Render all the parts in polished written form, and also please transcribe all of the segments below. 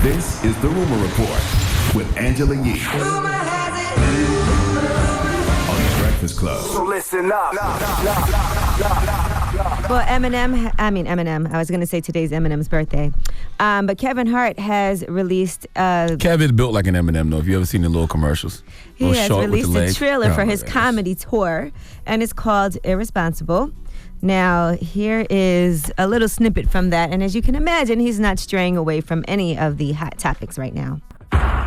This is The Rumor Report with Angela Yee on The Breakfast Club. So listen up. Well, Eminem, I was going to say today's Eminem's birthday. But Kevin Hart has released... Kevin's built like an Eminem, though, if you ever seen the little commercials. He has released a trailer for his comedy tour, and it's called Irresponsible. Now, here is a little snippet from that, and as you can imagine, he's not straying away from any of the hot topics right now.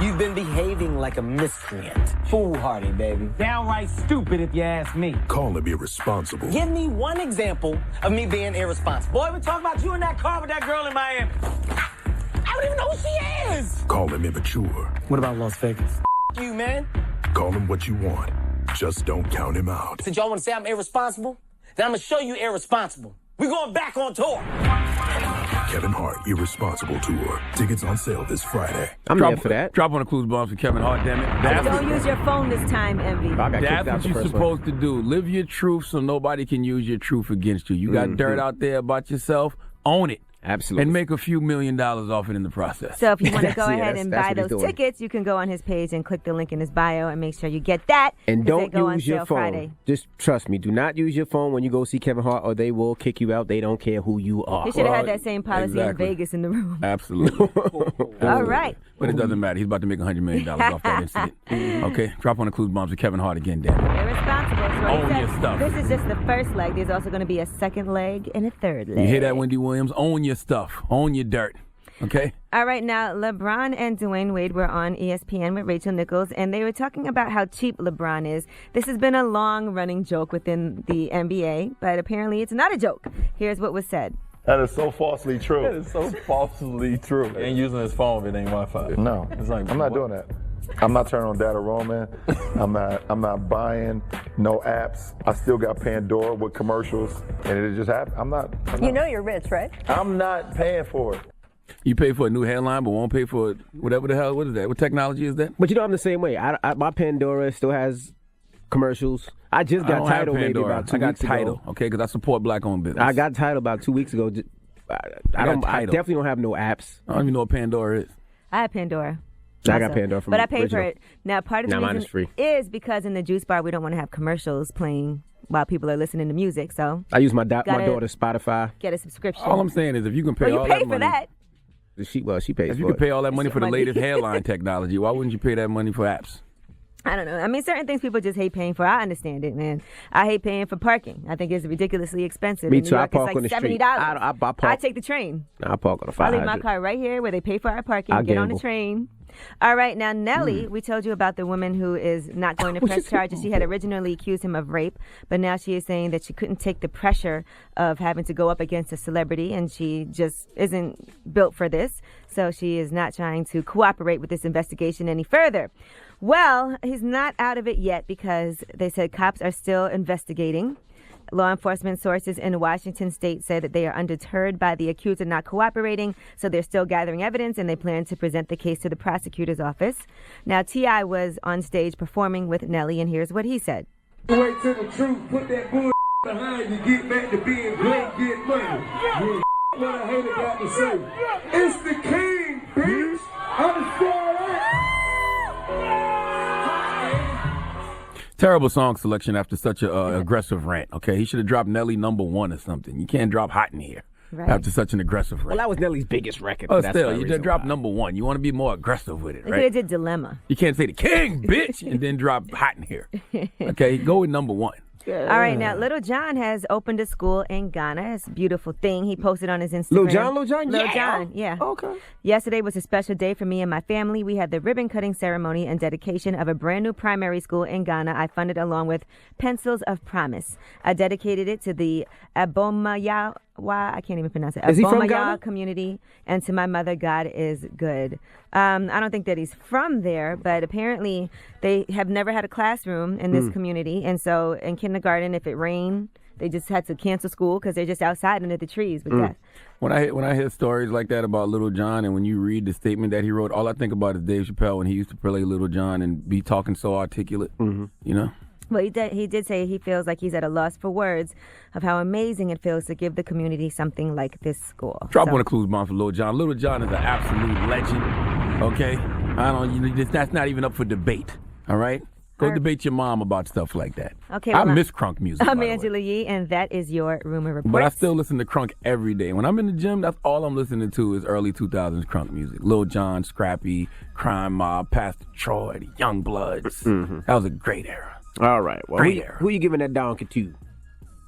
You've been behaving like a miscreant. Foolhardy, baby. Downright stupid if you ask me. Call him irresponsible. Give me one example of me being irresponsible. Boy, we're talking about you in that car with that girl in Miami. I don't even know who she is. Call him immature. What about Las Vegas? You, man. Call him what you want. Just don't count him out. Since y'all want to say I'm irresponsible, then I'm going to show you irresponsible. We're going back on tour. Kevin Hart, Irresponsible Tour. Tickets on sale this Friday. I'm there for that. Drop on the clues bombs for Kevin Hart, damn it. Don't use your phone this time, Envy. That's what you're supposed to do. Live your truth so nobody can use your truth against you. You got dirt out there about yourself, own it. Absolutely. And make a few $1 million off it in the process. So if you want to go ahead and buy those tickets, you can go on his page and click the link in his bio and make sure you get that. And don't use your phone. Friday. Just trust me. Do not use your phone when you go see Kevin Hart, or they will kick you out. They don't care who you are. He should have had that same policy in Vegas in the room. Absolutely. All right. But it doesn't matter. He's about to make $100 million off that incident. Okay? Drop on the clues bombs with Kevin Hart again, damn it. Irresponsible. Own your stuff. This is just the first leg. There's also going to be a second leg and a third leg. You hear that, Wendy Williams? Own your stuff. Own your dirt. Okay? All right, now, LeBron and Dwayne Wade were on ESPN with Rachel Nichols, and they were talking about how cheap LeBron is. This has been a long-running joke within the NBA, but apparently it's not a joke. Here's what was said. That is so falsely true. That is so falsely true. He ain't using his phone if it ain't Wi-Fi. No, It's like, I'm not doing that. I'm not turning on data roaming. I'm not buying no apps. I still got Pandora with commercials, and it just happened. I'm not. You know you're rich, right? I'm not paying for it. You pay for a new headline, but won't pay for whatever the hell. What is that? What technology is that? But you know I'm the same way. My Pandora still has commercials. I just got Tidal maybe about 2 weeks ago. I got Tidal, okay, because I support black-owned business. I got Tidal about 2 weeks ago. I definitely don't have no apps. I don't even know what Pandora is. I have Pandora. I got Pandora from But I paid original. for it. Now, part of the mine reason is free. is because in the juice bar, we don't want to have commercials playing while people are listening to music, so I use my daughter's Spotify. get a subscription. All I'm saying is if you can pay well, all you pay that for money. that. She pays If you for could pay all that money It's for the money. latest headline technology, why wouldn't you pay that money for apps? I don't know. I mean, certain things people just hate paying for. I understand it, man. I hate paying for parking. I think it's ridiculously expensive. Me In New too. York, I park it's on like the street. $70. I I take the train. I park on the I 500. leave my car right here where they pay for our parking. I Get on the gamble. train. All right, now Nelly, we told you about the woman who is not going to press charges. She had originally accused him of rape, but now she is saying that she couldn't take the pressure of having to go up against a celebrity, and she just isn't built for this. So she is not trying to cooperate with this investigation any further. Well, he's not out of it yet because they said cops are still investigating. Law enforcement sources in Washington state said that they are undeterred by the accuser not cooperating, so they're still gathering evidence, and they plan to present the case to the prosecutor's office. Now, T.I. was on stage performing with Nelly, and here's what he said. Wait till the truth, put that bull behind you, get back to being great, get money. Yeah. What I hate got to say. It's the king, bitch. Understand that? Terrible song selection after such a aggressive rant, okay? He should have dropped Nelly #1 or something. You can't drop Hot in here after such an aggressive rant. Well, that was Nelly's biggest record. Oh, so still, you just dropped #1. You want to be more aggressive with it, They right? could have did Dilemma. You can't say the king, bitch, and then drop Hot in here. Okay, go with #1. All right, now, Lil Jon has opened a school in Ghana. It's a beautiful thing. He posted on his Instagram. Lil Jon? Lil Lil Jon, yeah. Okay. Yesterday was a special day for me and my family. We had the ribbon cutting ceremony and dedication of a brand new primary school in Ghana. I funded along with Pencils of Promise. I dedicated it to the Abomayawa, I can't even pronounce it. Is he from Abomayawa Ghana? community, and to my mother, God is good. I don't think that he's from there, but apparently they have never had a classroom in this community. And so in kindergarten, if it rained, they just had to cancel school because they're just outside under the trees with death. When I hear stories like that about Lil Jon, and when you read the statement that he wrote, all I think about is Dave Chappelle when he used to play Lil Jon and be talking so articulate, you know? Well, he did say he feels like he's at a loss for words of how amazing it feels to give the community something like this school. Drop on a clues bomb for Lil Jon. Lil Jon is an absolute legend. Okay? That's not even up for debate. All right? Go debate your mom about stuff like that. Okay, I miss crunk music. I'm Angela Yee, and that is your Rumor Report. But I still listen to crunk every day. When I'm in the gym, that's all I'm listening to is early 2000s crunk music. Lil Jon, Scrappy, Crime Mob, Pastor Troy, the Young Bloods. Mm-hmm. That was a great era. All right. Well, who you giving that donkey to?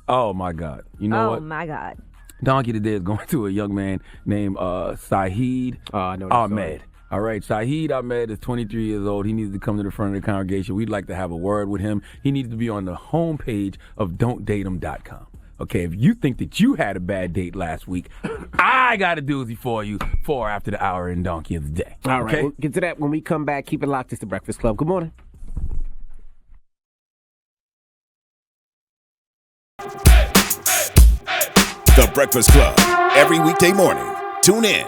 Oh, my God. You know what? Oh, my God. Donkey today is going to a young man named Saheed Ahmed. All right, Saheed Ahmed is 23 years old. He needs to come to the front of the congregation. We'd like to have a word with him. He needs to be on the homepage of don'tdate'em.com. Okay, if you think that you had a bad date last week, I got a doozy for you for after the hour in Donkey of the Day. All right, okay? We'll get to that when we come back. Keep it locked. It's The Breakfast Club. Good morning. The Breakfast Club. Every weekday morning. Tune in.